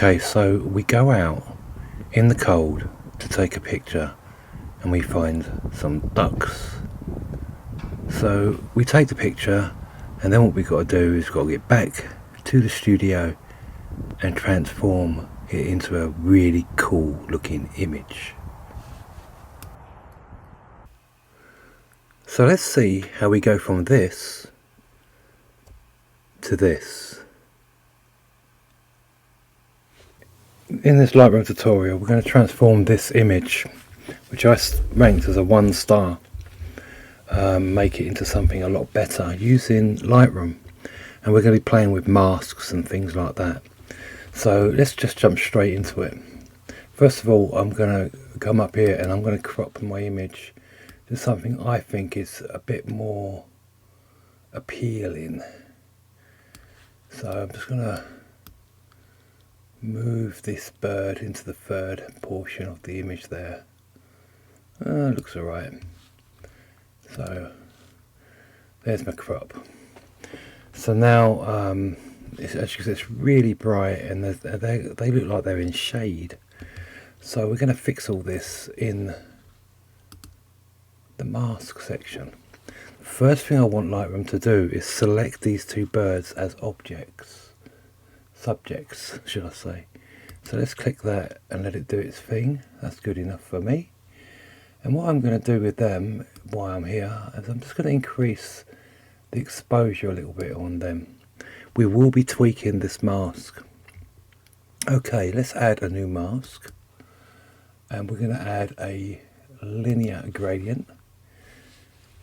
Okay, so we go out in the cold to take a picture and we find some ducks. So we take the picture and then what we've got to do is got to get back to the studio and transform it into a really cool looking image. So let's see how we go from this to this. In this Lightroom tutorial we're going to transform this image, which I ranked as a 1 star, make it into something a lot better using Lightroom, and we're going to be playing with masks and things like that. So let's just jump straight into it. First of all, I'm going to come up here and I'm going to crop my image to something I think is a bit more appealing. So I'm just going to move this bird into the third portion of the image there. Looks alright. So there's my crop. So now as you can see, it's really bright and they look like they're in shade. So we're going to fix all this in the mask section. The first thing I want Lightroom to do is select these two birds as subjects should I say. So let's click that and let it do its thing. That's good enough for me. And what I'm going to do with them while I'm here is I'm just going to increase the exposure a little bit on them. We will be tweaking this mask. Okay, let's add a new mask, and we're going to add a linear gradient.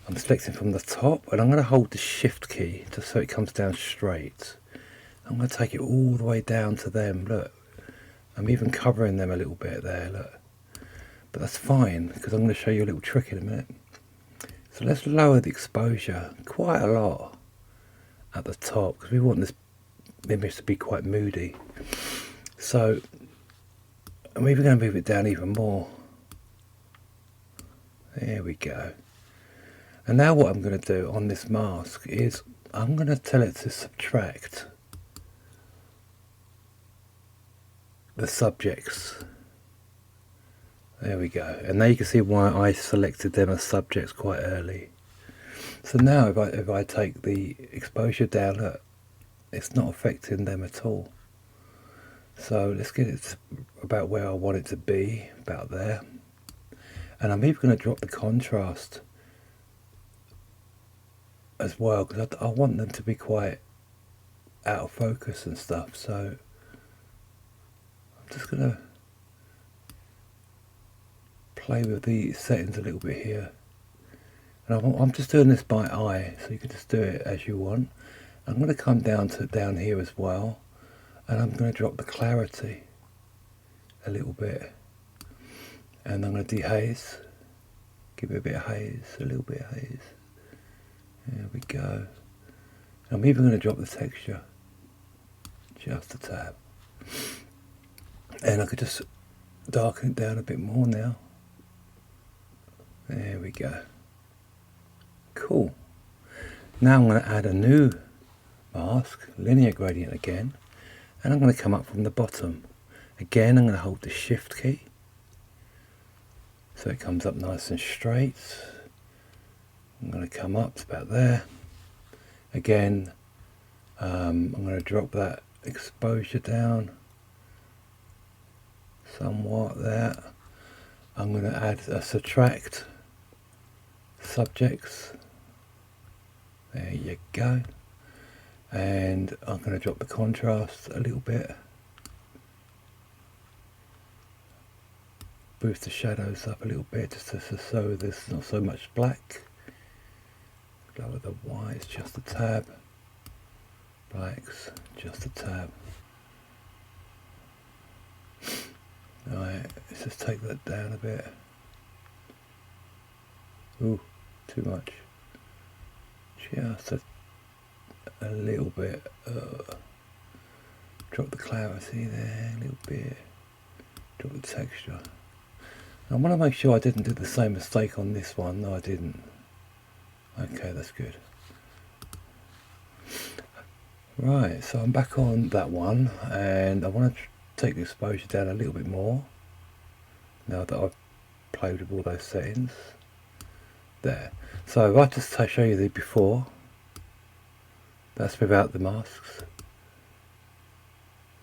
I'm selecting from the top and I'm going to hold the shift key just so it comes down straight. I'm going to take it all the way down to them. Look, I'm even covering them a little bit there, look. But that's fine because I'm going to show you a little trick in a minute. So let's lower the exposure quite a lot at the top because we want this image to be quite moody. So I'm even going to move it down even more. There we go. And now what I'm going to do on this mask is I'm going to tell it to subtract the subjects. There we go. And now you can see why I selected them as subjects quite early. So now if I take the exposure down, look, it's not affecting them at all. So let's get it about where I want it to be, about there. And I'm even going to drop the contrast as well because I want them to be quite out of focus and stuff. So I'm just going to play with the settings a little bit here, and I'm just doing this by eye, so you can just do it as you want. I'm going to come down here as well, and I'm going to drop the clarity a little bit, and I'm going to dehaze, give it a bit of haze, a little bit of haze. There we go. I'm even going to drop the texture just a tad, and I could just darken it down a bit more now. There we go. Cool. Now I'm going to add a new mask, linear gradient again, and I'm going to come up from the bottom. Again, I'm going to hold the shift key so it comes up nice and straight. I'm going to come up to about there. Again, I'm going to drop that exposure down somewhat there. I'm going to add a subtract subjects. There you go. And I'm going to drop the contrast a little bit. Boost the shadows up a little bit just so there's not so much black. Lower the whites just a tab. Blacks just a tab. Right, let's just take that down a bit. Ooh, too much. Just a little bit. Drop the clarity there a little bit. Drop the texture. I want to make sure I didn't do the same mistake on this one. No, I didn't. Okay, that's good. Right, so I'm back on that one, and I want to take the exposure down a little bit more now that I've played with all those settings. There. So if I just show you the before, that's without the masks,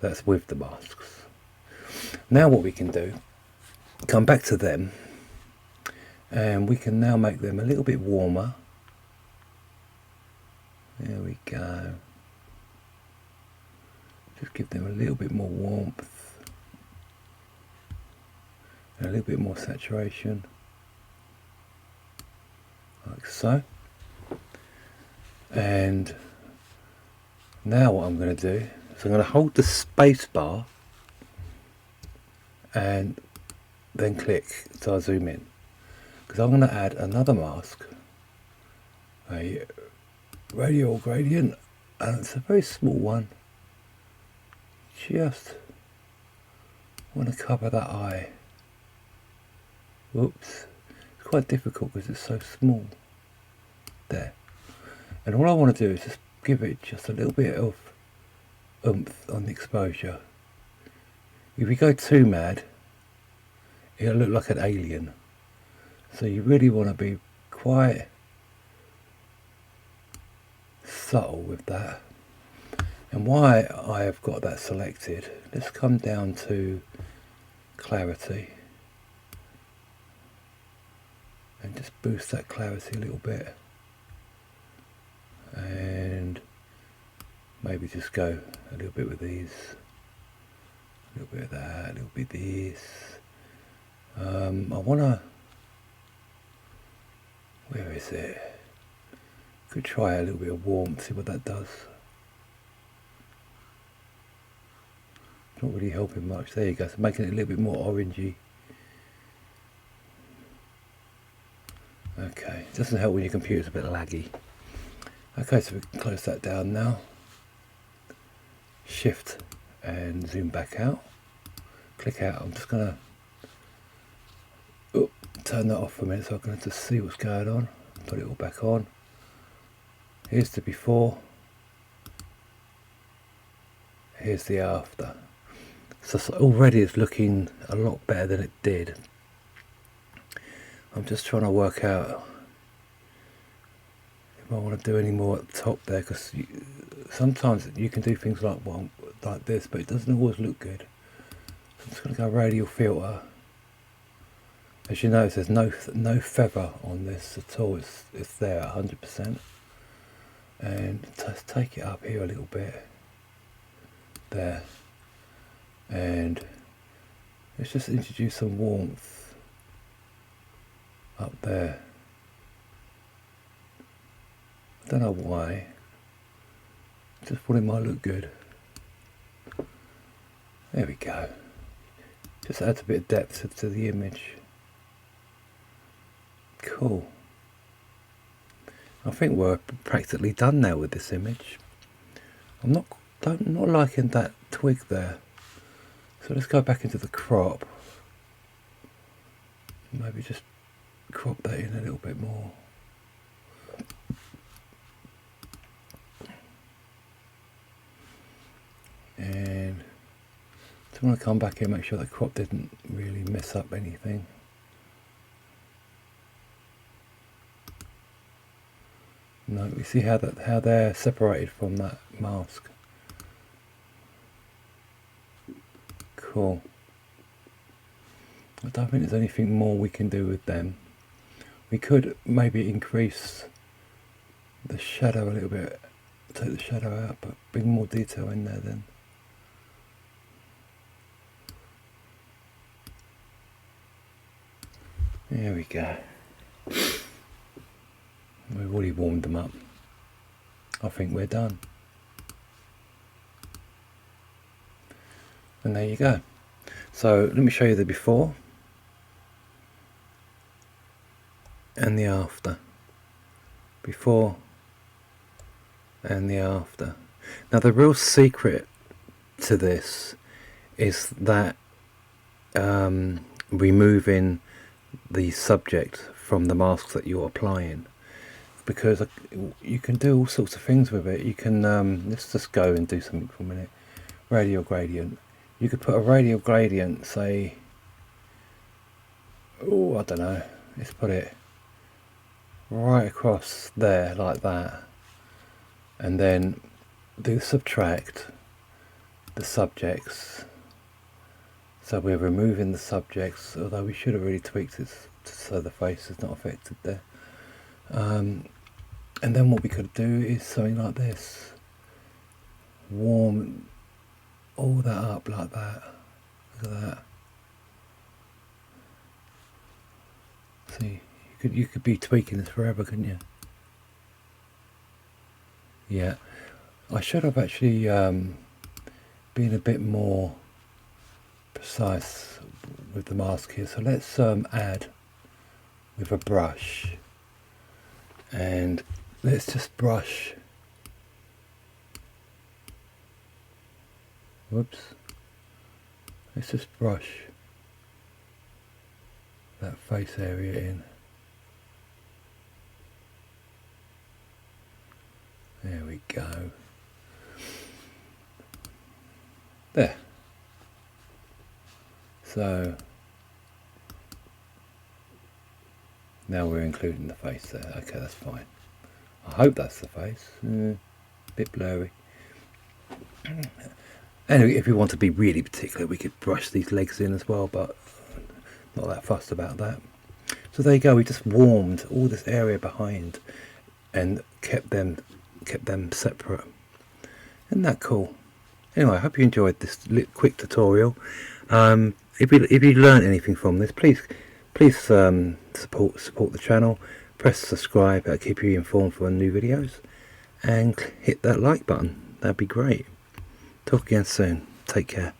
that's with the masks. Now what we can do, come back to them, and we can now make them a little bit warmer. There we go. Just give them a little bit more warmth and a little bit more saturation, like so. And now what I'm going to do is I'm going to hold the space bar and then click so I zoom in, because I'm going to add another mask, a radial gradient, and it's a very small one. Just want to cover that eye. Whoops, it's quite difficult because it's so small. There. And all I want to do is just give it just a little bit of oomph on the exposure. If we go too mad, it'll look like an alien. So you really want to be quite subtle with that. And why I have got that selected, let's come down to clarity and just boost that clarity a little bit, and maybe just go a little bit with these, a little bit of that, a little bit of this. I want to, where is it? Could try a little bit of warmth, see what that does. Not really helping much. There you go, so making it a little bit more orangey. Okay, it doesn't help when your computer's a bit laggy. Okay, so we can close that down now. Shift and zoom back out. Click out. I'm just going to turn that off for a minute so I can just see what's going on. Put it all back on. Here's the before. Here's the after. So already it's looking a lot better than it did. I'm just trying to work out if I want to do any more at the top there, because sometimes you can do things like this, but it doesn't always look good. So I'm just going to go radial filter. As you notice, there's no feather on this at all. It's there 100%. And just take it up here a little bit. There. And let's just introduce some warmth up there. I don't know why, just thought it might look good. There we go. Just adds a bit of depth to the image. Cool. I think we're practically done now with this image. I'm not liking that twig there. So let's go back into the crop. Maybe just crop that in a little bit more. And so I want to come back here and make sure that crop didn't really mess up anything. No, you see how they're separated from that mask. Cool. I don't think there's anything more we can do with them. We could maybe increase the shadow a little bit, take the shadow out, but bring more detail in there then. There we go. We've already warmed them up. I think we're done. And there you go. So let me show you the before and the after. Before and the after. Now the real secret to this is that removing the subject from the masks that you're applying, because you can do all sorts of things with it. You can let's just go and do something for a minute. Radial gradient. You could put a radial gradient, say, oh, I don't know, let's put it right across there like that, and then do subtract the subjects. So we're removing the subjects, although we should have really tweaked it so the face is not affected there. And then what we could do is something like this. Warm all that up like that. Look at that. See, you could be tweaking this forever, couldn't you? Yeah. I should have actually been a bit more precise with the mask here. So let's add with a brush, and let's just brush. Whoops. Let's just brush that face area in. There we go. There. So now we're including the face there. Okay, that's fine. I hope that's the face. Bit blurry. Anyway, if we want to be really particular, we could brush these legs in as well, but not that fussed about that. So there you go. We just warmed all this area behind and kept them separate. Isn't that cool? Anyway, I hope you enjoyed this quick tutorial. If you learned anything from this, please support the channel. Press subscribe. That'll keep you informed for new videos, and hit that like button. That'd be great. Talk again soon. Take care.